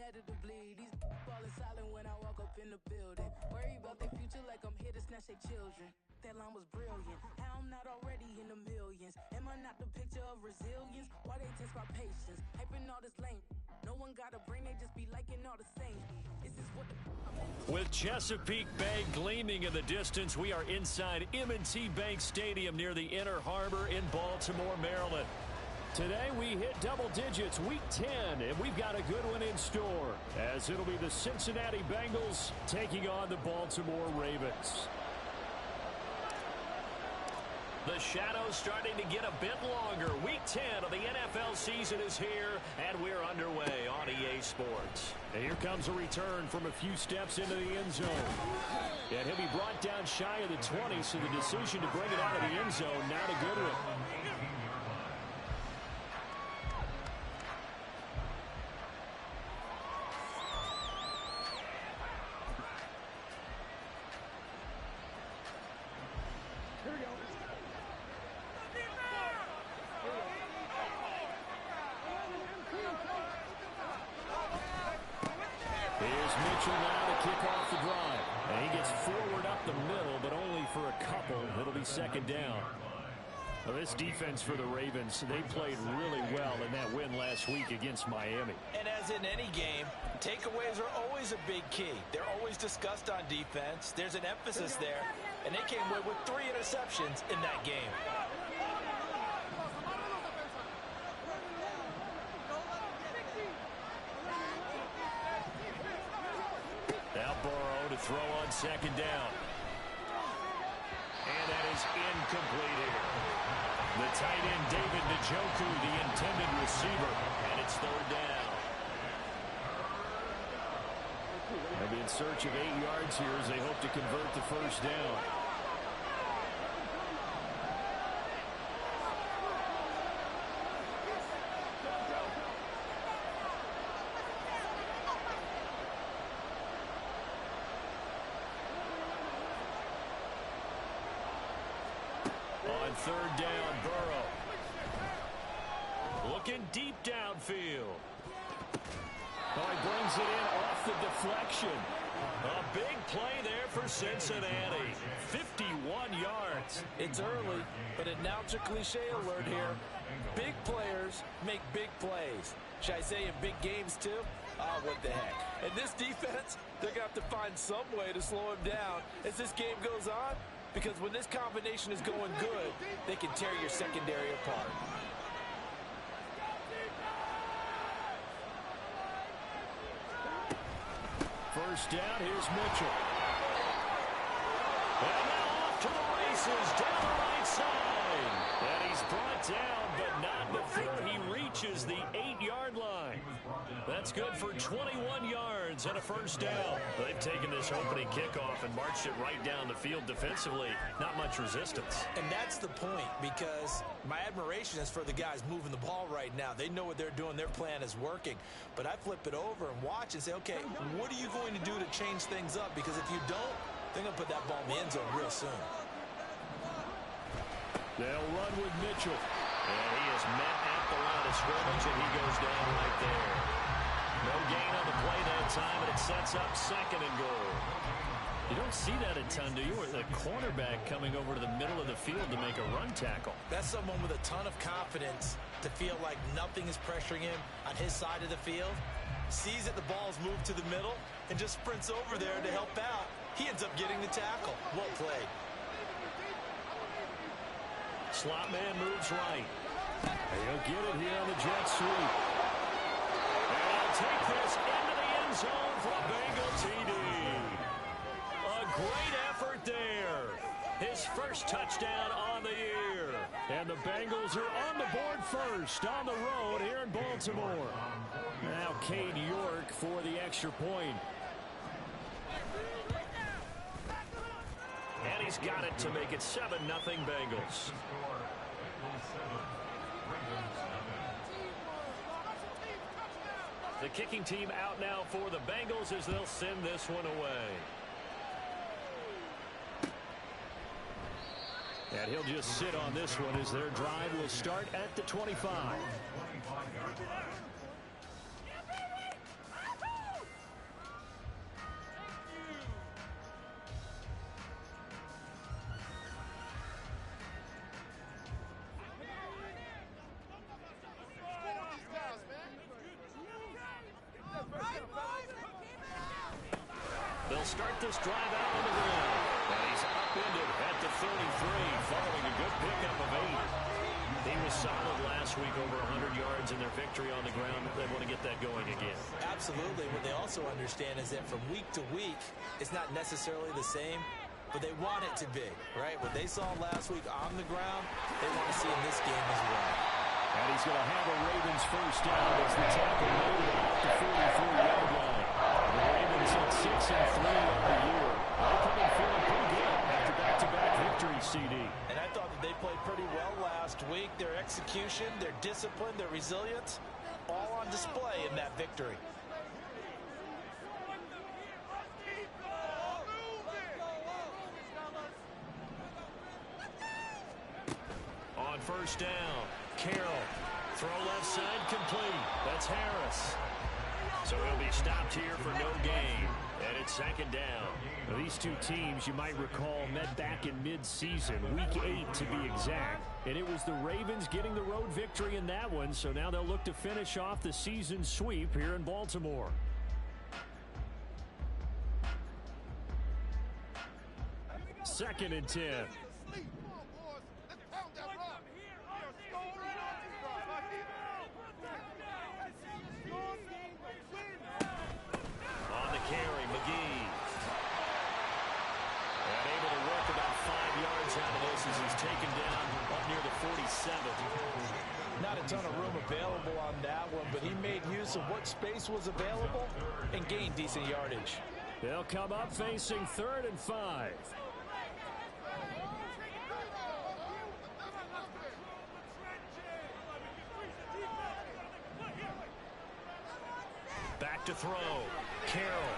inevitably. These falling silent when I walk up in the building. Worry about their future like I'm here to snatch their children. That line was brilliant. How I'm not already in the millions. Am I not the picture of resilience? Why they test my patience? Hyping all this lame. No one got a brain, they just be liking all the same. Is this what the... With Chesapeake Bay gleaming in the distance, we are inside M&T Bank Stadium near the Inner Harbor in Baltimore, Maryland. Today we hit double digits, week 10, and we've got a good one in store, as it'll be the Cincinnati Bengals taking on the Baltimore Ravens. The shadow's starting to get a bit longer. Week 10 of the NFL season is here, and we're underway on EA Sports. And here comes a return from a few steps into the end zone. And he'll be brought down shy of the 20, so the decision to bring it out of the end zone, not a good one. Here's Mitchell now to kick off the drive. And he gets forward up the middle, but only for a couple. It'll be second down. Well, this defense for the Ravens, they played really well in that win last week against Miami. And as in any game, takeaways are always a big key. They're always discussed on defense. There's an emphasis there, and they came away with 3 interceptions in that game. Now Burrow to throw on second down. And that is incomplete here. The tight end, David Njoku, the intended receiver, and it's third down. They'll be in search of 8 yards here as they hope to convert the first down. On third down, Burrow. Looking deep downfield. Oh, he brings it in off the deflection. A big play there for Cincinnati. 51 yards. It's early, but announcer cliche alert here. Big players make big plays. Should I say in big games too? Oh, what the heck. And this defense, they're going to have to find some way to slow him down as this game goes on. Because when this combination is going good, they can tear your secondary apart. First down, here's Mitchell. And now off to the races, down the right side. And he's brought down, but not before he reaches the 8-yard line. That's good for 21 yards and a first down. They've taken this opening kickoff and marched it right down the field defensively. Not much resistance. And that's the point, because my admiration is for the guys moving the ball right now. They know what they're doing. Their plan is working. But I flip it over and watch and say, okay, what are you going to do to change things up? Because if you don't, they're going to put that ball in the end zone real soon. They'll run with Mitchell. And he is met at the line of scrimmage, and he goes down right there. No gain on the play that time, and it sets up second and goal. You don't see that a ton, do you? Or the cornerback coming over to the middle of the field to make a run tackle. That's someone with a ton of confidence to feel like nothing is pressuring him on his side of the field. Sees that the ball's moved to the middle and just sprints over there to help out. He ends up getting the tackle. Well played. Slot man moves right. And he'll get it here on the jet sweep. And he'll take this into the end zone for a Bengal TD. A great effort there. His first touchdown on the year. And the Bengals are on the board first on the road here in Baltimore. Now Cade York for the extra point. And he's got it to make it 7-0 Bengals. The kicking team out now for the Bengals as they'll send this one away. And he'll just sit on this one as their drive will start at the 25. They'll start this drive out on the ground. And he's upended at the 33 following a good pickup of 8. He was solid last week, over 100 yards in their victory on the ground. They want to get that going again. Absolutely. What they also understand is that from week to week, it's not necessarily the same, but they want it to be, right? What they saw last week on the ground, they want to see in this game as well. And he's going to have a Ravens first down as the tackle made at the 44-yard line. The Ravens at 6-3 on the year. They come in feeling pretty good after back-to-back victories, CD. And I thought that they played pretty well last week. Their execution, their discipline, their resilience, all on display in that victory. On first down, Carroll. Throw left side complete. That's Harris. So he'll be stopped here for no gain. And it's second down. Now, these two teams, you might recall, met back in mid-season, week 8 to be exact. And it was the Ravens getting the road victory in that one. So now they'll look to finish off the season sweep here in Baltimore. Second and 10. On the carry, McGee. And able to work about 5 yards out of this as he's taken down up near the 47. Not a ton of room available on that one, but he made use of what space was available and gained decent yardage. They'll come up facing 3rd and 5. Back to throw. Carroll.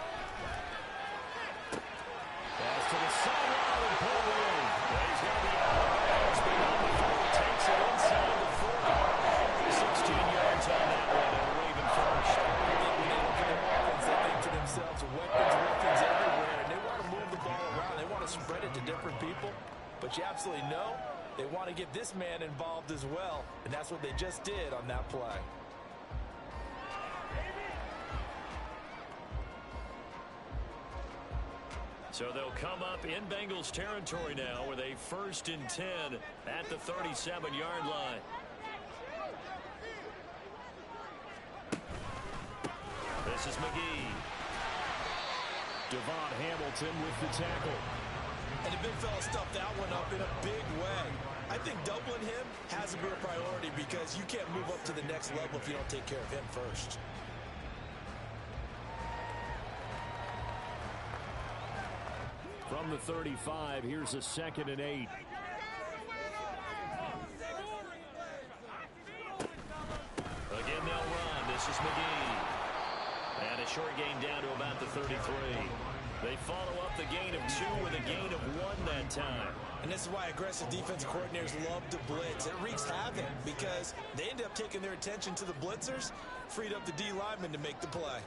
Pass to the sideline and pulled in. He's going to be out of bounds beyond the 4. Takes it inside the 40. 16 yards on that one, and a Raven first. I think when they look at their offense, they think to themselves, weapons everywhere, and they want to move the ball around. They want to spread it to different people, but you absolutely know they want to get this man involved as well, and that's what they just did on that play. So they'll come up in Bengals territory now with a 1st and 10 at the 37-yard line. This is McGee. Devon Hamilton with the tackle. And the big fella stuffed that one up in a big way. I think doubling him has to be a priority because you can't move up to the next level if you don't take care of him first. From the 35, here's a 2nd and 8. Again, they'll run. This is McGee. And a short gain down to about the 33. They follow up the gain of 2 with a gain of 1 that time. And this is why aggressive defensive coordinators love to blitz. It wreaks havoc because they end up taking their attention to the blitzers, freed up the D lineman to make the play.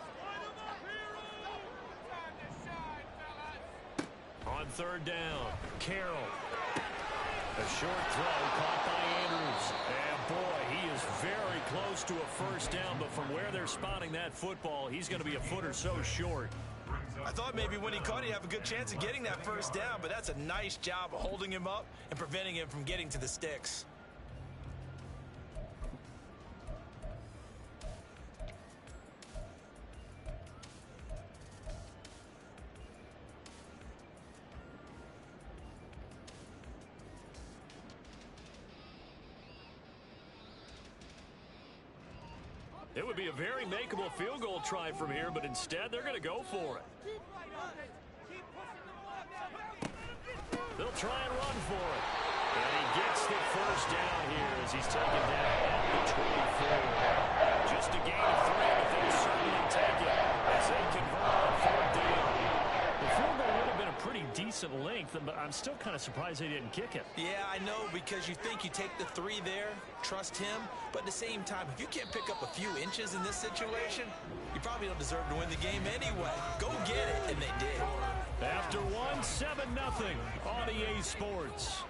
On 3rd down, Carroll. A short throw caught by Andrews. And boy, he is very close to a first down, but from where they're spotting that football, he's going to be a foot or so short. I thought maybe when he caught it, he'd have a good chance of getting that first down, but that's a nice job of holding him up and preventing him from getting to the sticks. It would be a very makeable field goal try from here, but instead they're going to go for it. They'll try and run for it. And he gets the first down here as he's taken down at the 24. Just a gain of 3, but they'll certainly take it as they convert on 4th down. The field goal would have been a pretty decent length, but I'm still kind of surprised they didn't kick it. Yeah, I know, because you think you take the 3 there, trust him, but at the same time, if you can't pick up a few inches in this situation, you probably don't deserve to win the game anyway. Go get it, and they did. After 1, 7-0 on EA Sports.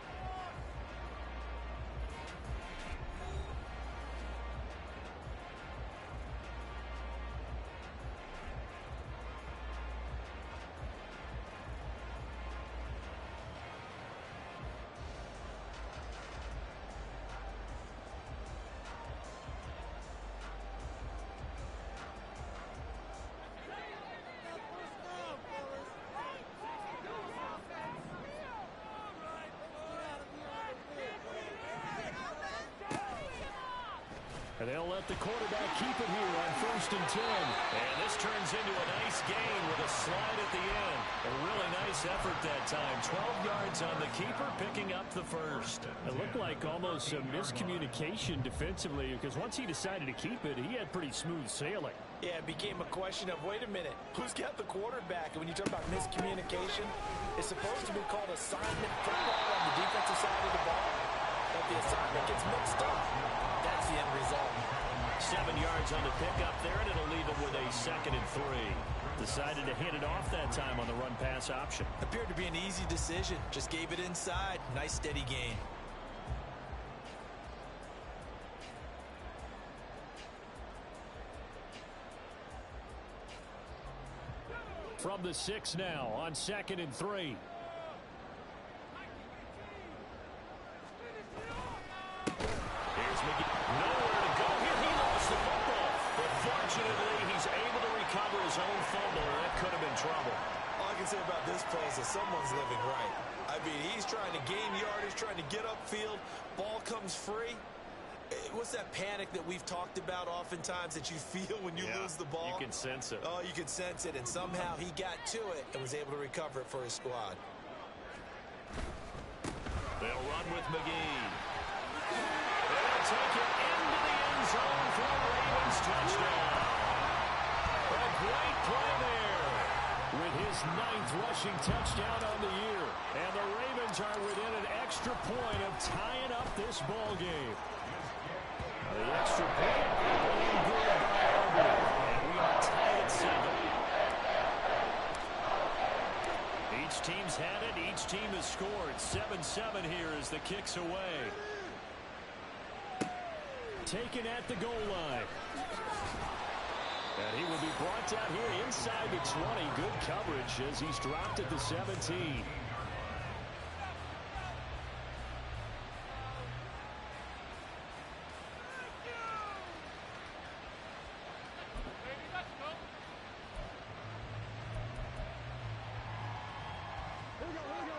And they'll let the quarterback keep it here on 1st and 10. And this turns into a nice gain with a slide at the end. A really nice effort that time. 12 yards on the keeper, picking up the first. It looked like almost some miscommunication defensively because once he decided to keep it, he had pretty smooth sailing. Yeah, it became a question of, wait a minute, who's got the quarterback? And when you talk about miscommunication, it's supposed to be called assignment football on the defensive side of the ball. But the assignment gets mixed up. That's the end result. 7 yards on the pickup there, and it'll leave him with a 2nd and 3. Decided to hand it off that time on the run-pass option. Appeared to be an easy decision. Just gave it inside. Nice, steady gain. From the 6 now on 2nd and 3. Here's McGee. Nowhere to go here. He lost the football. But fortunately, he's able to recover his own fumble, or that could have been trouble. All I can say about this play is that someone's living right. I mean, he's trying to gain yardage, trying to get upfield. Ball comes free. What's that panic that we've talked about oftentimes that you feel when you lose the ball? You can sense it. Oh, you can sense it, and somehow he got to it and was able to recover it for his squad. They'll run with McGee. They'll take it into the end zone for a Ravens touchdown. A great play there. With his 9th rushing touchdown on the year. And the Ravens are within an extra point of tying up this ball game. The extra point playing good by Auburn. And we are tied at 7. Each team's had it. Each team has scored. 7-7 here as the kick's away. Taken at the goal line. And he will be brought down here inside the 20. Good coverage as he's dropped at the 17.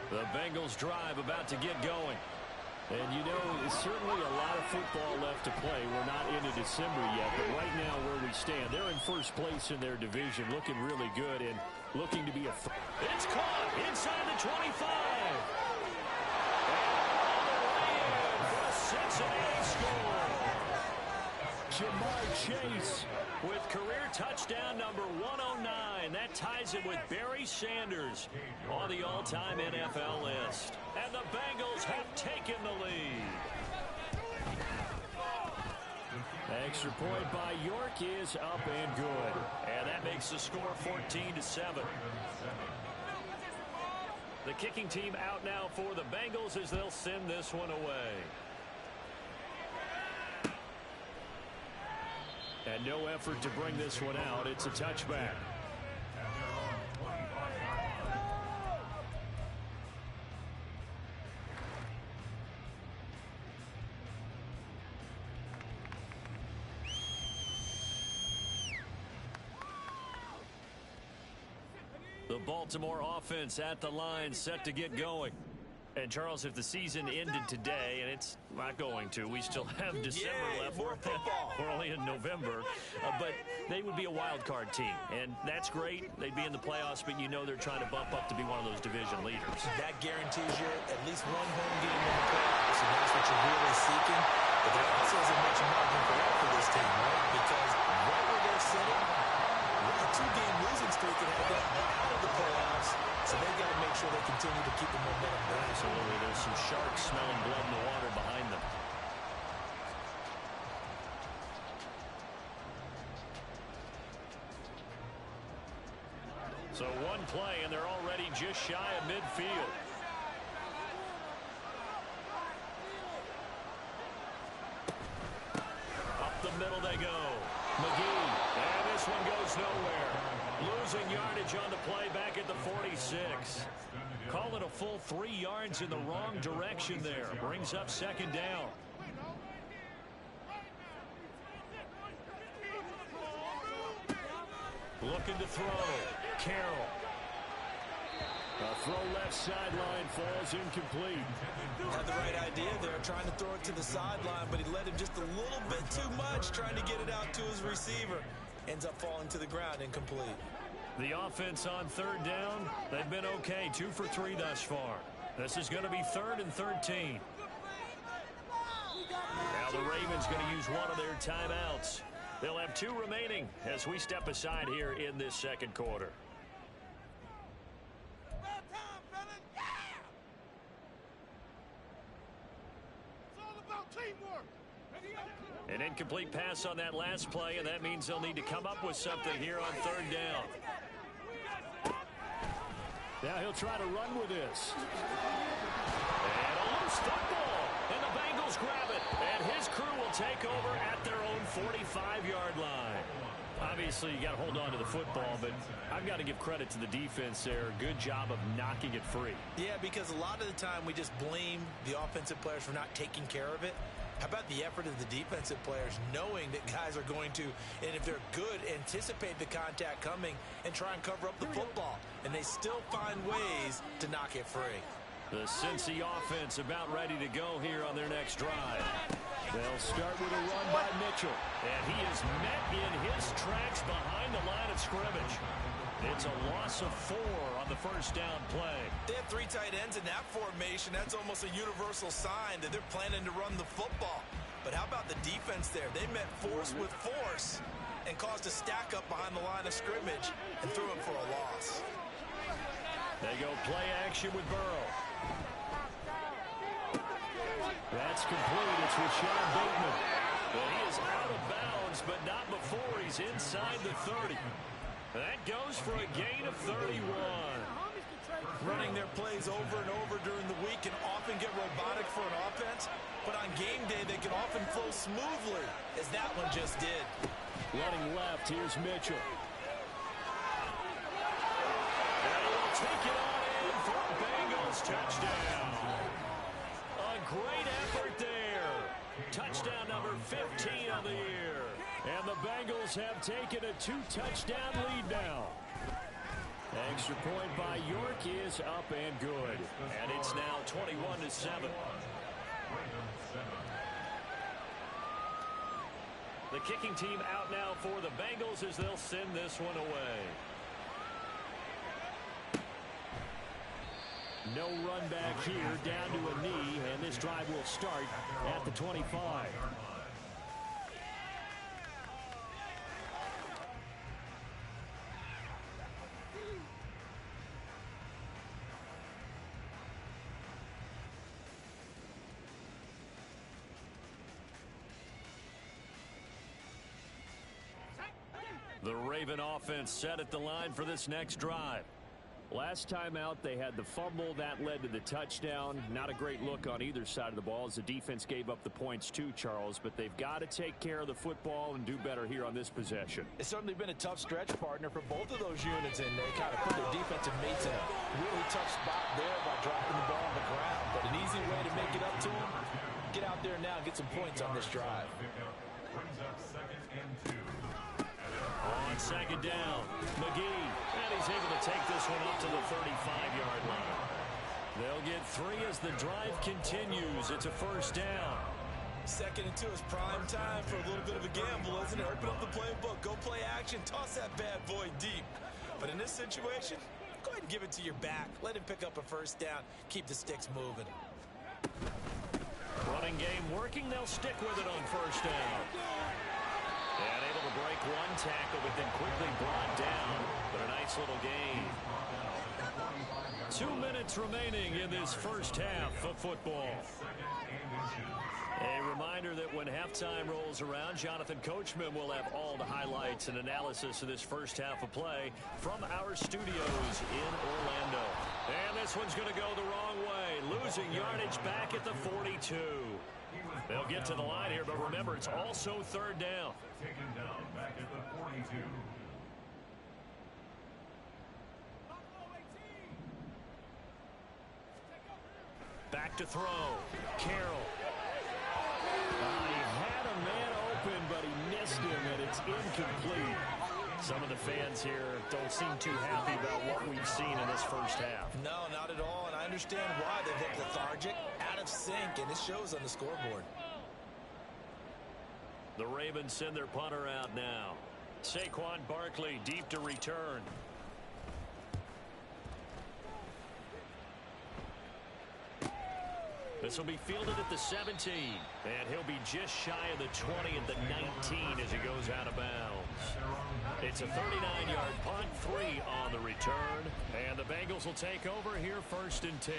The Bengals drive about to get going. And you know, there's certainly a lot of football left to play. We're not into December yet, but right now where we stand, they're in first place in their division, looking really good and looking to be a... It's caught inside the 25. And all the way in for a Cincinnati score. Jamar Chase with career touchdown number 109. That ties him with Barry Sanders on the all-time NFL list. And the Bengals have taken the lead. Extra point by York is up and good. And that makes the score 14-7. The kicking team out now for the Bengals as they'll send this one away. And no effort to bring this one out. It's a touchback. The Baltimore offense at the line, set to get going. And, Charles, if the season ended today, and it's not going to, we still have December left. More football. We're only in November. But they would be a wild card team. And that's great. They'd be in the playoffs, but you know they're trying to bump up to be one of those division leaders. That guarantees you at least one home game in the playoffs, and that's what you're really seeking. But there also isn't much margin for error for this team, right? Because right where they're sitting, a 2-game losing streak can have them out of the playoffs. So they've got to make sure they continue to keep the momentum going. Absolutely. There's some sharks smelling blood in the water behind them. So one play, and they're already just shy of midfield. Up the middle they go. McGee. And this one goes nowhere. Losing yardage on the play back at the 46. Call it a full 3 yards in the wrong direction there. Brings up second down. Looking to throw. Carroll. A throw left sideline falls incomplete. Had the right idea there, trying to throw it to the sideline, but he led him just a little bit too much, trying to get it out to his receiver. Ends up falling to the ground, incomplete. The offense on third down, they've been okay, 2 for 3 thus far. This is going to be 3rd and 13. Now the Ravens going to use one of their timeouts. They'll have 2 remaining as we step aside here in this second quarter. An incomplete pass on that last play, and that means they'll need to come up with something here on third down. Now he'll try to run with this. And a loose football, and the Bengals grab it, and his crew will take over at their own 45-yard line. Obviously, you got to hold on to the football, but I've got to give credit to the defense there. Good job of knocking it free. Yeah, because a lot of the time we just blame the offensive players for not taking care of it. How about the effort of the defensive players knowing that guys are going to, and if they're good, anticipate the contact coming and try and cover up the football. And they still find ways to knock it free. The Cincy offense about ready to go here on their next drive. They'll start with a run by Mitchell. And he is met in his tracks behind the line of scrimmage. It's a loss of 4 on the first down play. They have 3 tight ends in that formation. That's almost a universal sign that they're planning to run the football. But how about the defense there? They met force with force and caused a stack up behind the line of scrimmage and threw him for a loss. They go play action with Burrow. That's complete. It's Rashad Bateman. But he is out of bounds, but not before he's inside the 30. That goes for a gain of 31. Running their plays over and over during the week can often get robotic for an offense, but on game day they can often flow smoothly, as that one just did. Running left, here's Mitchell. And he'll take it on in for a Bengals touchdown. A great effort there. Touchdown number 15 of the year. And the Bengals have taken a 2-touchdown lead now. Extra point by York is up and good. And it's now 21-7. The kicking team out now for the Bengals as they'll send this one away. No run back here, down to a knee, and this drive will start at the 25. The Raven offense set at the line for this next drive. Last time out, they had the fumble. That led to the touchdown. Not a great look on either side of the ball as the defense gave up the points too, Charles. But they've got to take care of the football and do better here on this possession. It's certainly been a tough stretch, partner, for both of those units. And they kind of put their defensive mates in a really tough spot there by dropping the ball on the ground. But an easy way to make it up to them, get out there now and get some points on this drive. On second down, McGee, and he's able to take this one up to the 35-yard line. They'll get 3 as the drive continues. It's a first down. 2nd and 2 is prime time for a little bit of a gamble, isn't it? Open up the playbook, go play action, toss that bad boy deep. But in this situation, go ahead and give it to your back. Let him pick up a first down. Keep the sticks moving. Running game working. They'll stick with it on first down. And able to break one tackle, but then quickly brought down. But a nice little gain. 2 minutes remaining in this first half of football. A reminder that when halftime rolls around, Jonathan Coachman will have all the highlights and analysis of this first half of play from our studios in Orlando. And this one's going to go the wrong way. Losing yardage back at the 42. They'll get to the line here, but remember, it's also third down. Taken down back at the 42. Back to throw. Carroll. He had a man open, but he missed him, and it's incomplete. Some of the fans here don't seem too happy about what we've seen in this first half. No, not at all, and I understand why. They've looked lethargic, out of sync, and it shows on the scoreboard. The Ravens send their punter out now. Saquon Barkley deep to return. This will be fielded at the 17. And he'll be just shy of the 20 at the 19 as he goes out of bounds. It's a 39-yard punt, 3 on the return. And the Bengals will take over here 1st and 10.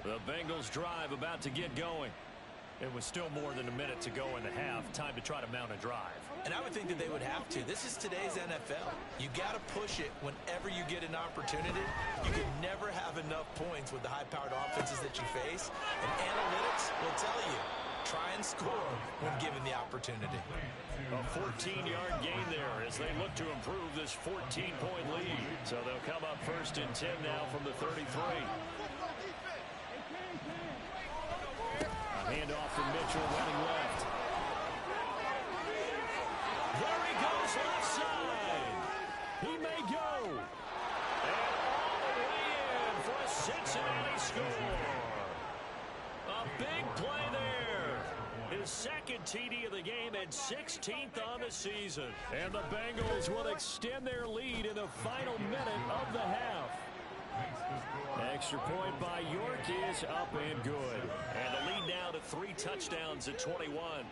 The Bengals drive about to get going. It was still more than a minute to go in the half. Time to try to mount a drive. And I would think that they would have to. This is today's NFL. You got to push it whenever you get an opportunity. You can never have enough points with the high-powered offenses that you face. And analytics will tell you, try and score when given the opportunity. A 14-yard gain there as they look to improve this 14-point lead. So they'll come up 1st and 10 now from the 33. Handoff from Mitchell running left. There he goes left side. He may go. And all the way in for a Cincinnati score. A big play there. His second TD of the game and 16th on the season. And the Bengals will extend their lead in the final minute of the half. Extra point by York is up and good. And the lead now to 3 touchdowns at 21.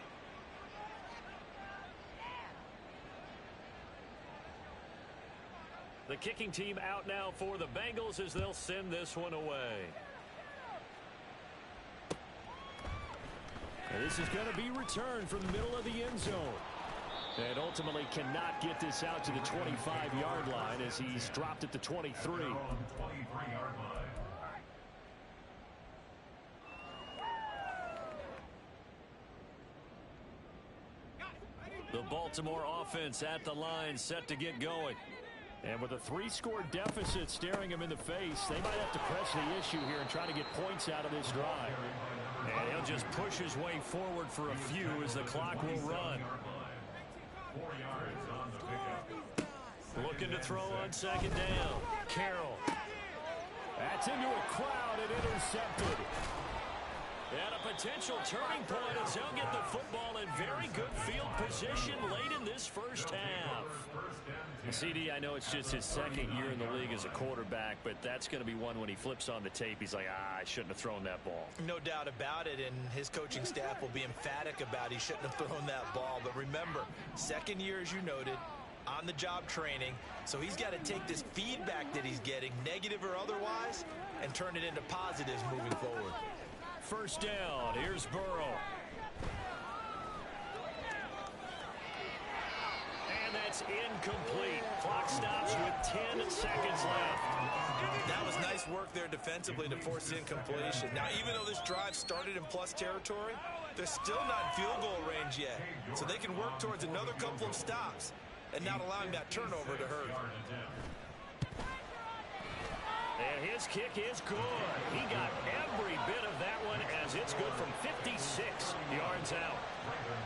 The kicking team out now for the Bengals as they'll send this one away. And this is going to be returned from the middle of the end zone. And ultimately cannot get this out to the 25-yard line as he's dropped at the 23. The Baltimore offense at the line set to get going. And with a 3-score deficit staring him in the face, they might have to press the issue here and try to get points out of this drive. And he'll just push his way forward for a few as the clock will run. 4 yards on the pickup. Looking to throw on 2nd down. Carroll. That's into a crowd and intercepted. And a potential turning point as they'll get the football in very good field position late in this first half. CD, I know it's just his 2nd year in the league as a quarterback, but that's going to be one when he flips on the tape. He's like, I shouldn't have thrown that ball. No doubt about it, and his coaching staff will be emphatic about he shouldn't have thrown that ball. But remember, 2nd year, as you noted, on-the-job training, so he's got to take this feedback that he's getting, negative or otherwise, and turn it into positives moving forward. 1st down. Here's Burrow. And that's incomplete. Clock stops with 10 seconds left. That was nice work there defensively to force incompletion. Now, even though this drive started in plus territory, they're still not in field goal range yet. So they can work towards another couple of stops and not allowing that turnover to hurt. And his kick is good. He got every bit of that one as it's good from 56 yards out.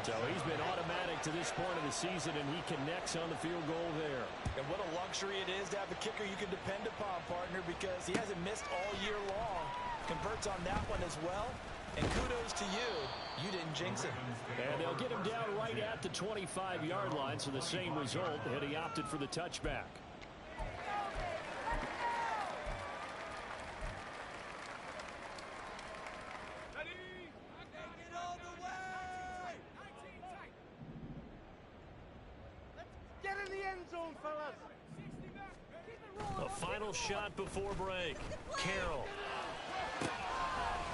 So he's been automatic to this point of the season, and he connects on the field goal there. And what a luxury it is to have a kicker you can depend upon, partner, because he hasn't missed all year long. Converts on that one as well. And kudos to you. You didn't jinx it. And they'll get him down right at the 25-yard line, so the same result, and he opted for the touchback. A final shot before break. Carroll.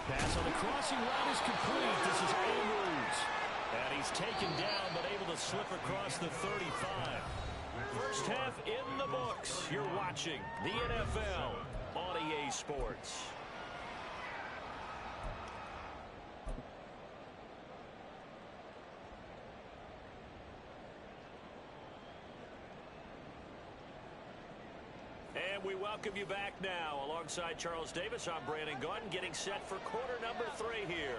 Pass on the crossing route is complete. This is Andrews. And he's taken down but able to slip across the 35. First half in the books. You're watching the NFL on EA Sports. And we welcome you back now. Alongside Charles Davis, I'm Brandon Gaudin, getting set for quarter number 3 here.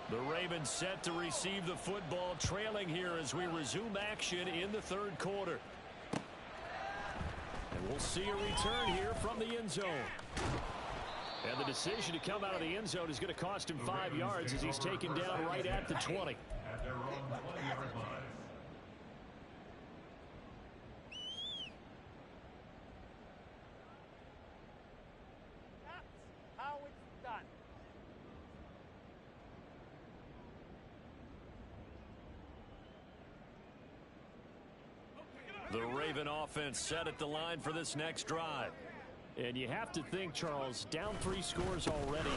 The Ravens set to receive the football, trailing here as we resume action in the third quarter. And we'll see a return here from the end zone. And the decision to come out of the end zone is going to cost him 5 yards as he's taken down right at the 20. At their own 20-yard line. How it's done. The Raven offense set at the line for this next drive. And you have to think, Charles, down 3 scores already.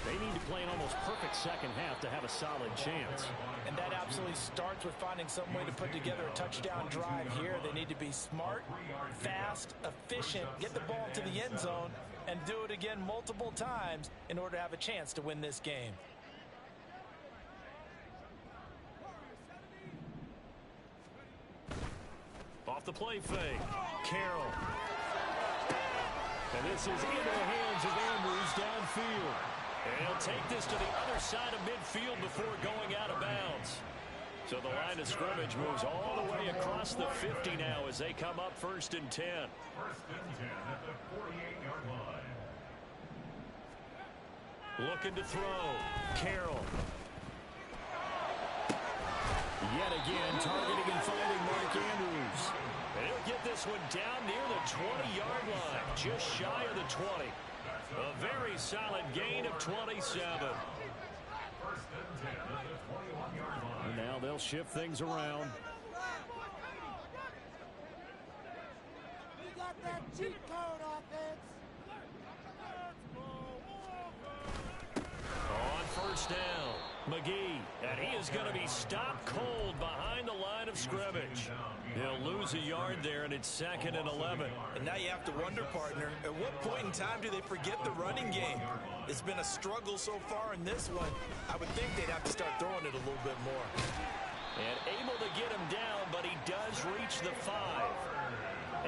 They need to play an almost perfect second half to have a solid chance. And that absolutely starts with finding some way to put together a touchdown drive here. They need to be smart, fast, efficient, get the ball to the end zone, and do it again multiple times in order to have a chance to win this game. Off the play fake, Carroll. And this is into the hands of Andrews downfield. And he'll take this to the other side of midfield before going out of bounds. So the line of scrimmage moves all the way across the 50 now as they come up 1st and 10. 1st and 10 at the 48-yard line. Looking to throw, Carroll. Yet again, targeting and finding Mark Andrews. And he'll get this one down near the 20-yard line, just shy of the 20. A very solid gain of 27. 1st and 10 at the 21-yard line. And now they'll shift things around. We got that cheat code offense. On 1st down, McGee. And he is going to be stopped cold behind the line of scrimmage. He'll lose a yard there, and it's 2nd and 11. And now you have to wonder, partner, at what point in time do they forget the running game? It's been a struggle so far in this one. I would think they'd have to start throwing it a little bit more. And able to get him down, but he does reach the 5.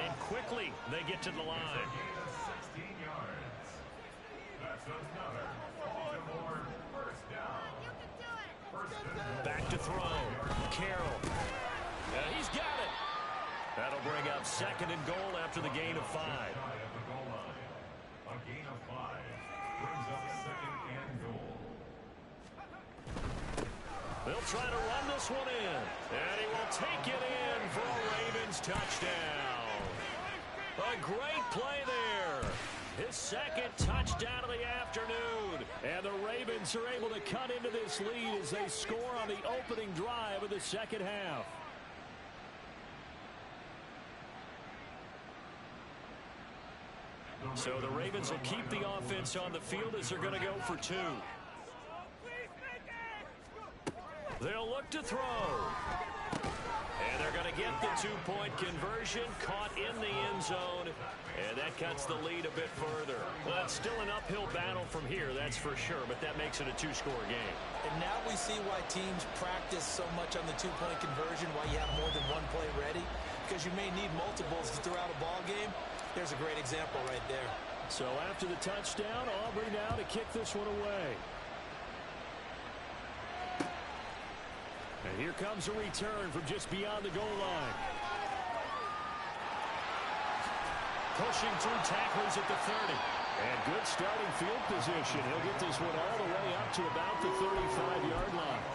And quickly, they get to the line. Gain of 16 yards. That's another Baltimore 1st down. 1st and 10. Back to throw. Carroll. And he's got it. That'll bring up 2nd and goal after the gain of 5. Shy of the goal line. A gain of 5 brings up 2nd and goal. They'll try to run this one in. And he will take it in for a Ravens touchdown. A great play there. His 2nd touchdown of the afternoon. And the Ravens are able to cut into this lead as they score on the opening drive of the second half. So the Ravens will keep the offense on the field as they're going to go for 2. They'll look to throw. And they're going to get the 2-point conversion, caught in the end zone. And that cuts the lead a bit further. Well, it's still an uphill battle from here, that's for sure, but that makes it a 2-score game. And now we see why teams practice so much on the 2-point conversion, why you have more than one play ready, because you may need multiples throughout a ball game. There's a great example right there. So after the touchdown, Aubrey now to kick this one away. And here comes a return from just beyond the goal line. Pushing through tacklers at the 30. And good starting field position. He'll get this one all the way up to about the 35-yard line.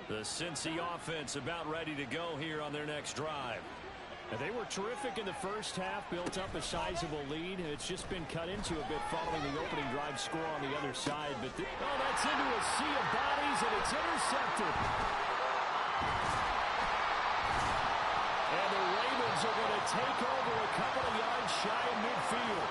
The Cincy offense about ready to go here on their next drive. And they were terrific in the first half, built up a sizable lead. It's just been cut into a bit following the opening drive score on the other side. But that's into a sea of bodies, and it's intercepted. And the Ravens are going to take over a couple of yards shy of midfield.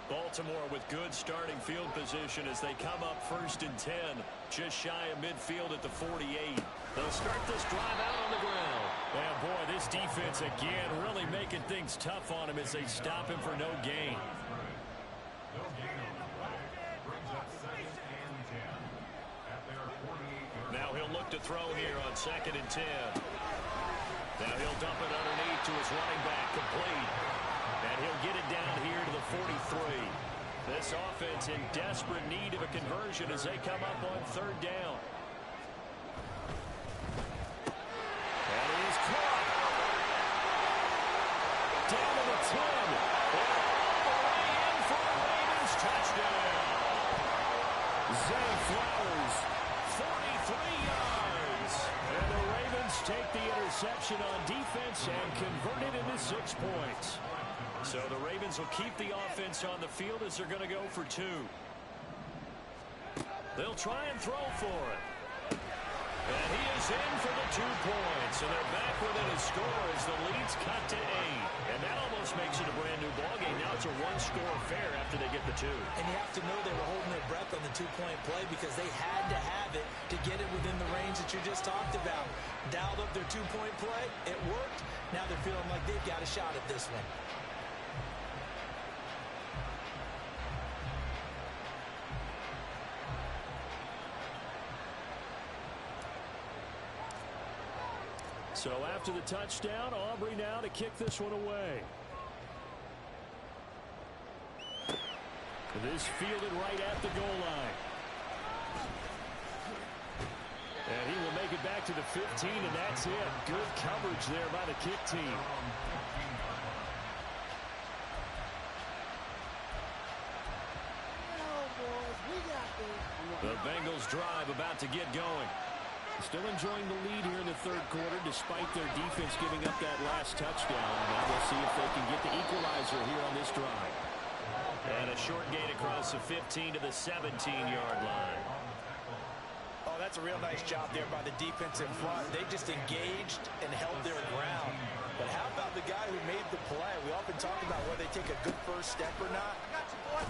Baltimore with good starting field position as they come up 1st and 10, just shy of midfield at the 48. They'll start this drive out on the ground. And boy, this defense again really making things tough on him as they stop him for no gain. No gain on the play. Brings up 2nd and 10 at their 48-yard line. Now he'll look to throw here on 2nd and 10. Now he'll dump it underneath to his running back, complete. And he'll get it down here to the 43. This offense in desperate need of a conversion as they come up on 3rd down. And he is caught. Down to the 10. And all the way in for a Ravens touchdown. Zay Flowers, 43 yards. And the Ravens take the interception on defense and convert it into 6 points. So the Ravens will keep the offense on the field as they're going to go for 2. They'll try and throw for it. And he is in for the 2 points. And they're back within a score as the lead's cut to 8. And that almost makes it a brand new ballgame. Now it's a 1-score affair after they get the 2. And you have to know they were holding their breath on the 2-point play because they had to have it to get it within the range that you just talked about. Dialed up their 2-point play. It worked. Now they're feeling like they've got a shot at this one. So after the touchdown, Aubrey now to kick this one away. This fielded right at the goal line. And he will make it back to the 15, and that's it. Good coverage there by the kick team. The Bengals drive about to get going. Still enjoying the lead here in the 3rd quarter despite their defense giving up that last touchdown. Now we'll see if they can get the equalizer here on this drive. And a short gain across the 15 to the 17-yard line. Oh, that's a real nice job there by the defensive front. They just engaged and held their ground. But how about the guy who made the play? We often talk about whether they take a good first step or not.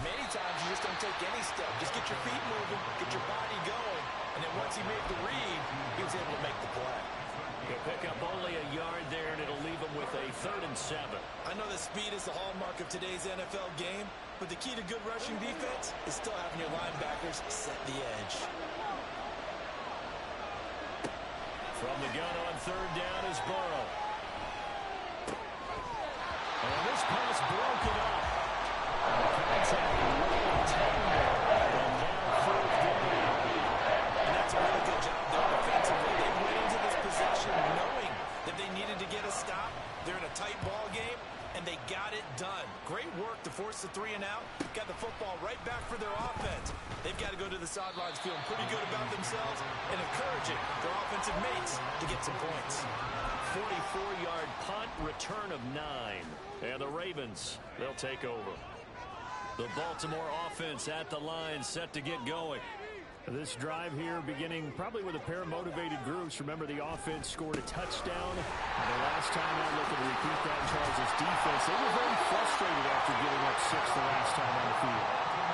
Many times you just don't take any step. Just get your feet moving, get your body going. And then once he made the read, he was able to make the play. He'll pick up only a yard there, and it'll leave him with a 3rd and 7. I know that speed is the hallmark of today's NFL game, but the key to good rushing defense is still having your linebackers set the edge. From the gun on 3rd down is Burrow. And this pass broken up. Contact really tender. And now 4th down. And that's a really good job there defensively. They went into this possession knowing that they needed to get a stop. They're in a tight ball game, and they got it done. Great work to force the 3 and out. Got the football right back for their offense. They've got to go to the sidelines feeling pretty good about themselves and encouraging their offensive mates to get some points. 44-yard punt, return of 9. And the Ravens, they'll take over. The Baltimore offense at the line, set to get going. This drive here beginning probably with a pair of motivated groups. Remember, the offense scored a touchdown. And the last time out, looking to repeat that, Charles' defense, they were very frustrated after giving up 6 the last time on the field.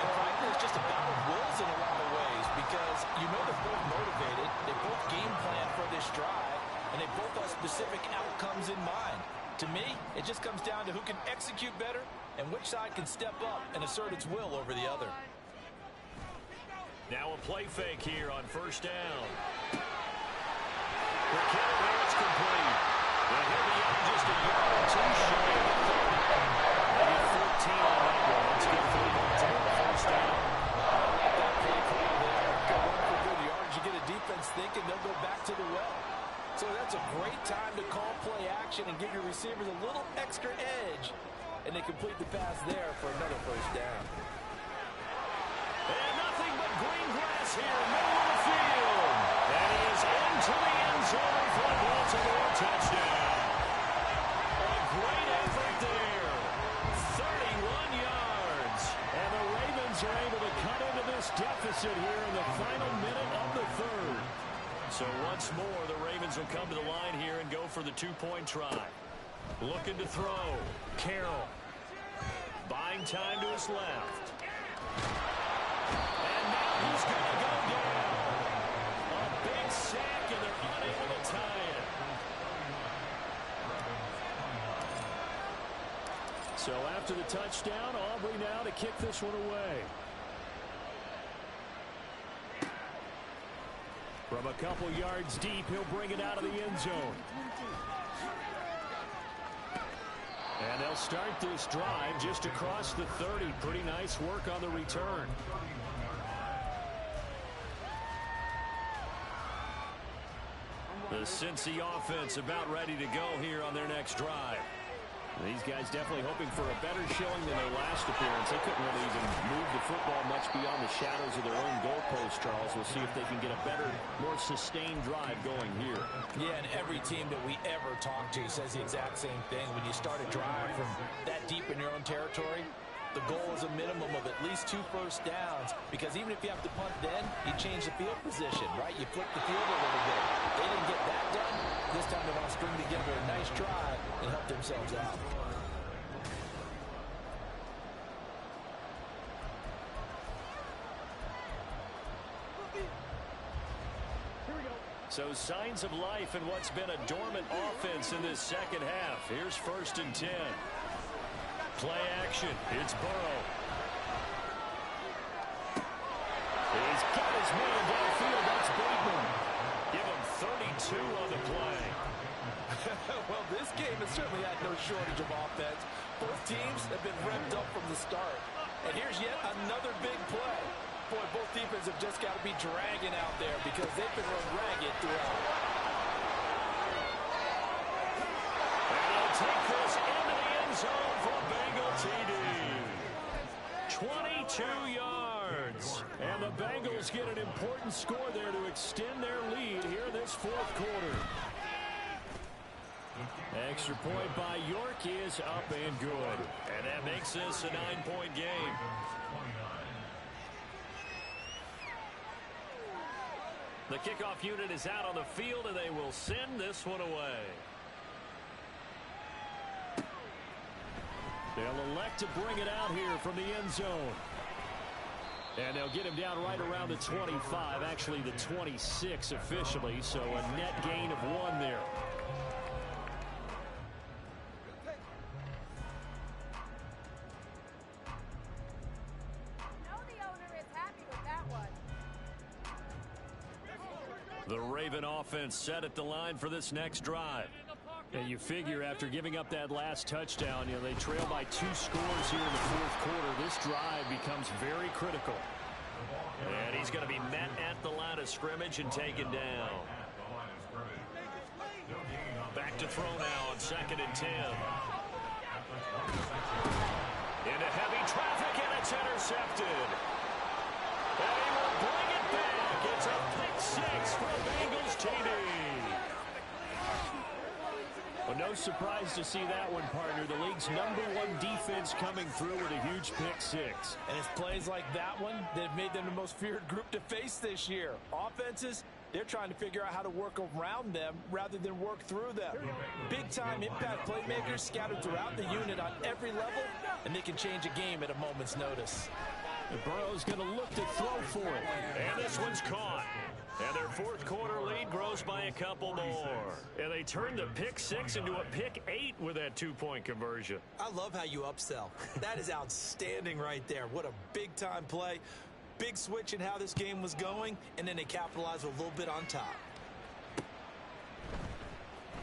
And frankly, it's just a bout of wills in a lot of ways because you know they're both motivated. They both game plan for this drive, and they both have specific outcomes in mind. To me, it just comes down to who can execute better and which side can step up and assert its will over the other. Now a play fake here on 1st down. McKinnon here, it's complete. And he'll be out just a yard or 2 shy of the 30. They get 14 on that one. Let's get 3 on 1st down. That play call there. Go run for good yards. You get a defense thinking they'll go back to the well. So that's a great time to call play action and give your receivers a little extra edge. And they complete the pass there for another 1st down. And nothing but green grass here, middle of the field. That is into the end zone for a Baltimore touchdown. A great effort there. 31 yards. And the Ravens are able to cut into this deficit here in the final minute of the 3rd. So once more, the Ravens will come to the line here and go for the 2-point try. Looking to throw. Carroll. Buying time to his left. And now he's going to go down. A big sack, and they're unable to tie it. So after the touchdown, Aubrey now to kick this one away. From a couple yards deep, he'll bring it out of the end zone. And they'll start this drive just across the 30. Pretty nice work on the return. The Cincy offense about ready to go here on their next drive. These guys definitely hoping for a better showing than their last appearance. They couldn't really even move the football much beyond the shadows of their own goalpost, Charles. We'll see if they can get a better, more sustained drive going here. Yeah, and every team that we ever talk to says the exact same thing. When you start a drive from that deep in your own territory, the goal is a minimum of at least 2 first downs, because even if you have to punt then, you change the field position, right? You flip the field a little bit. They didn't get that done. This time they want to string together a nice drive and help themselves out. So signs of life in what's been a dormant offense in this second half. Here's 1st and 10. Play action. It's Burrow. He's got his man downfield. That's Bateman. Give him 32 on the play. Well, this game has certainly had no shortage of offense. Both teams have been revved up from the start. And here's yet another big play. Boy, both defenses have just got to be dragging out there because they've been run ragged throughout. And he'll take this into the end zone for Bengal TD. 22 yards. And the Bengals get an important score there to extend their lead here in this 4th quarter. Extra point by York is up and good. And that makes this a 9-point game. The kickoff unit is out on the field, and they will send this one away. They'll elect to bring it out here from the end zone. And they'll get him down right around the 25, actually the 26 officially, so a net gain of 1 there. The Raven offense set at the line for this next drive. And you figure after giving up that last touchdown, they trail by 2 scores here in the 4th quarter. This drive becomes very critical. And he's going to be met at the line of scrimmage and taken down. Back to throw now on 2nd and 10. Into heavy traffic, and it's intercepted. And he will bring it back. It's a pick 6 for Bengals TD. Well, no surprise to see that one, partner. The league's #1 defense coming through with a huge pick 6. And it's plays like that one that have made them the most feared group to face this year. Offenses, they're trying to figure out how to work around them rather than work through them. Big-time impact playmakers scattered throughout the unit on every level, and they can change a game at a moment's notice. Burrow's going to look to throw for it. And this one's caught. And their 4th quarter lead grows by a couple more. And they turn the pick 6 into a pick 8 with that 2-point conversion. I love how you upsell. That is outstanding right there. What a big-time play. Big switch in how this game was going, and then they capitalize a little bit on top.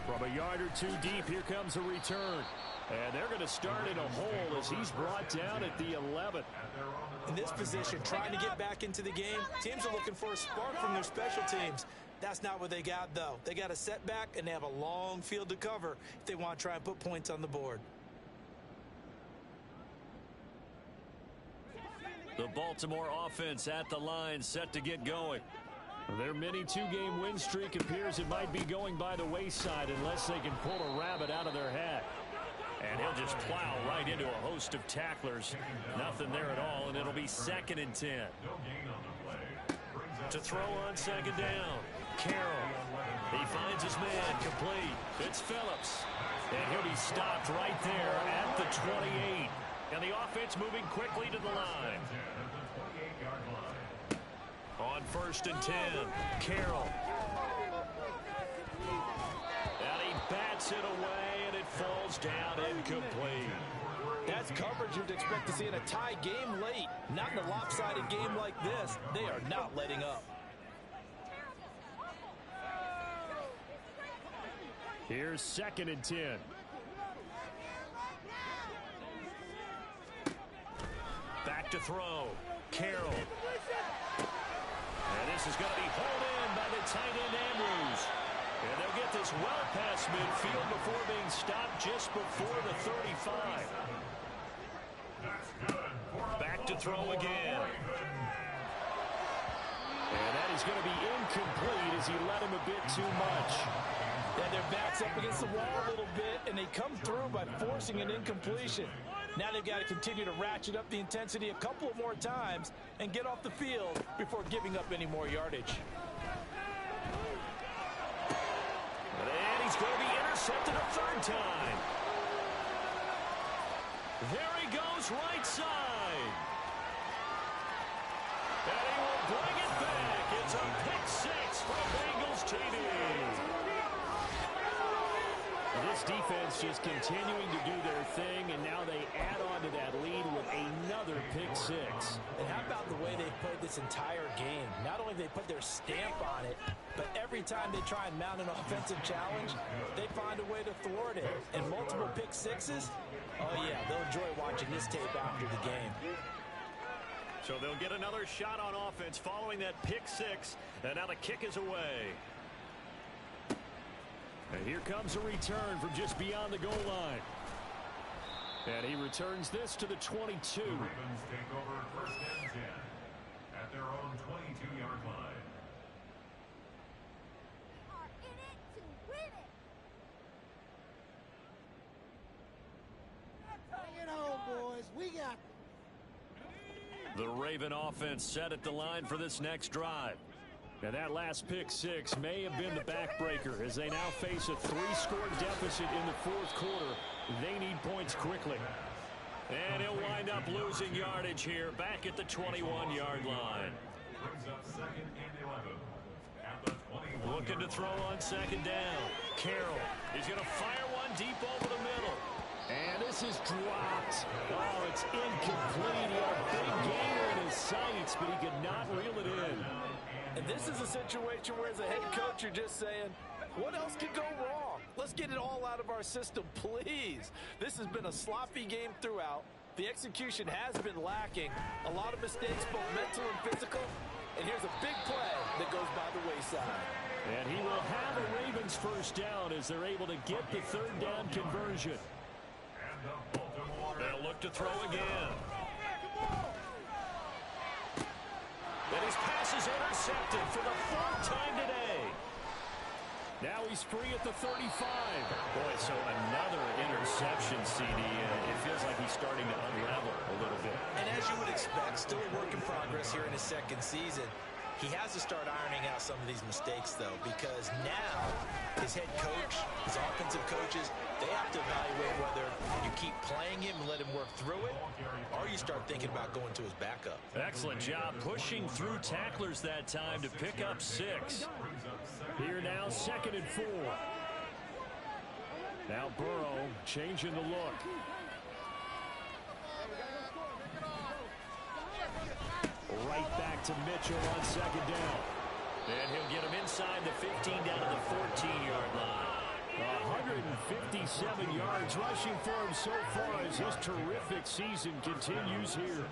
From a yard or 2 deep, here comes a return. And they're going to start in a hole as he's brought down at the 11. In this position, trying to get back into the game, teams are looking for a spark from their special teams. That's not what they got, though. They got a setback, and they have a long field to cover if they want to try and put points on the board. The Baltimore offense at the line, set to get going. Their mini 2-game win streak appears it might be going by the wayside unless they can pull a rabbit out of their hat. And he'll just plow right into a host of tacklers. Nothing there at all, and it'll be 2nd and 10. To throw on 2nd down. Carroll. He finds his man complete. It's Phillips. And he'll be stopped right there at the 28. And the offense moving quickly to the line. On 1st and 10, Carroll. And he bats it away, and it falls down incomplete. That's coverage you'd expect to see in a tie game late. Not in a lopsided game like this. They are not letting up. Here's 2nd and 10. Back to throw. Carroll. And this is going to be hauled in by the tight end Andrews. And they'll get this well past midfield before being stopped just before the 35. Back to throw again. And that is going to be incomplete as he let him a bit too much. Yeah, their back's up against the wall a little bit, and they come through by forcing an incompletion. Now they've got to continue to ratchet up the intensity a couple of more times and get off the field before giving up any more yardage. And he's going to be intercepted a 3rd time. There he goes, right side. And he will bring it back. It's a pick 6 for Bengals TD. This defense just continuing to do their thing, and now they add on to that lead with another pick 6. And how about the way they played this entire game? Not only do they put their stamp on it, but every time they try and mount an offensive challenge, they find a way to thwart it. And multiple pick 6s, oh yeah, they'll enjoy watching this tape after the game. So they'll get another shot on offense following that pick 6, and now the kick is away. And here comes a return from just beyond the goal line. And he returns this to the 22. The Ravens take over 1st and 10 at their own 22-yard line. Are in it to win it. Bring it home, boys. We got The Raven offense set at the line for this next drive. And that last pick 6 may have been the backbreaker as they now face a 3-score deficit in the 4th quarter. They need points quickly. And he'll wind up losing yardage here back at the 21-yard line. Brings up 2nd and 11 at the 21. Looking to throw on 2nd down. Carroll is going to fire one deep over the middle. And this is dropped. Oh, it's incomplete. He had a big gainer in his sights, but he could not reel it in. And this is a situation where as a head coach you're just saying, what else could go wrong? Let's get it all out of our system, please. This has been a sloppy game throughout. The execution has been lacking. A lot of mistakes, both mental and physical. And here's a big play that goes by the wayside. And he will have a Ravens 1st down as they're able to get the 3rd down conversion. They'll look to throw again. And his pass is intercepted for the 4th time today. Now he's free at the 35. Boy, so another interception, CD. It feels like he's starting to unravel a little bit. And as you would expect, still a work in progress here in his 2nd season. He has to start ironing out some of these mistakes, though, because now his head coach, his offensive coaches, they have to evaluate whether you keep playing him and let him work through it, or you start thinking about going to his backup. Excellent job pushing through tacklers that time to pick up 6. Here now, 2nd and 4. Now Burrow changing the look. Right back to Mitchell on 2nd down. And he'll get him inside the 15 down to the 14-yard line. 157 yards rushing for him so far as his terrific season continues here.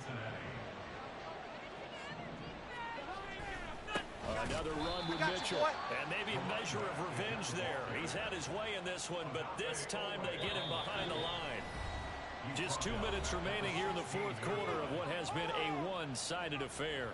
Another run with Mitchell. And maybe a measure of revenge there. He's had his way in this one, but this time they get him behind the line. Just 2 minutes remaining here in the 4th quarter of what has been a one-sided affair.